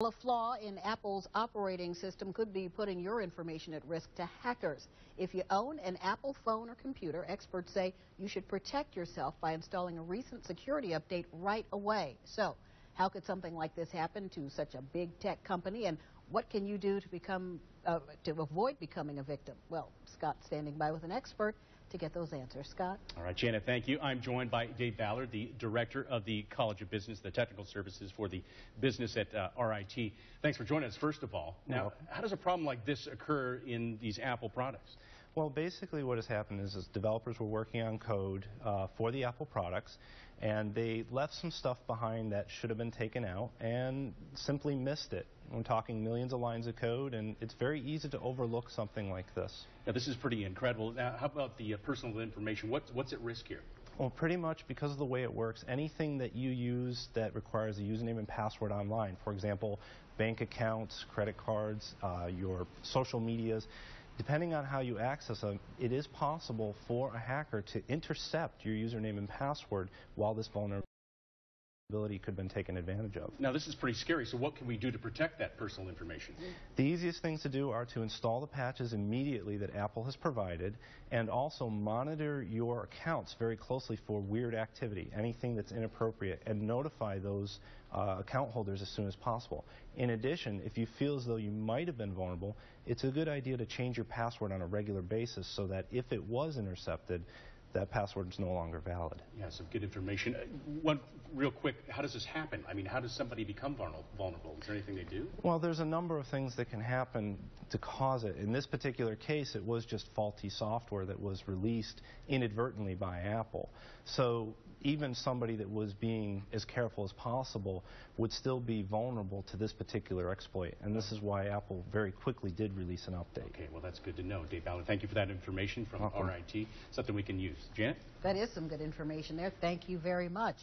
A flaw in Apple's operating system could be putting your information at risk to hackers. If you own an Apple phone or computer, experts say you should protect yourself by installing a recent security update right away. So, how could something like this happen to such a big tech company, and what can you do to avoid becoming a victim? Well, Scott's standing by with an expert to get those answers. Scott? All right, Janet, thank you. I'm joined by Dave Ballard, the director of the College of Business, the technical services for the business at RIT. Thanks for joining us, first of all. Now, how does a problem like this occur in these Apple products? Well, basically what has happened is developers were working on code for the Apple products, and they left some stuff behind that should have been taken out and simply missed it. I'm talking millions of lines of code, and it's very easy to overlook something like this. Now, this is pretty incredible. Now, how about the personal information? What's at risk here? Well, pretty much because of the way it works, anything that you use that requires a username and password online, for example, bank accounts, credit cards, your social medias, depending on how you access them, it is possible for a hacker to intercept your username and password while this vulnerability could have been taken advantage of. Now, this is pretty scary, so what can we do to protect that personal information? The easiest things to do are to install the patches immediately that Apple has provided, and also monitor your accounts very closely for weird activity, anything that's inappropriate, and notify those account holders as soon as possible. In addition, if you feel as though you might have been vulnerable, it's a good idea to change your password on a regular basis so that if it was intercepted, that password is no longer valid. Yeah, some good information. One real quick, how does this happen? I mean, how does somebody become vulnerable? Is there anything they do? Well, there's a number of things that can happen to cause it. In this particular case, it was just faulty software that was released inadvertently by Apple. So even somebody that was being as careful as possible would still be vulnerable to this particular exploit. And this is why Apple very quickly did release an update. Okay, well, that's good to know. Dave Ballard, thank you for that information from RIT. Something we can use. Janet? That is some good information there. Thank you very much.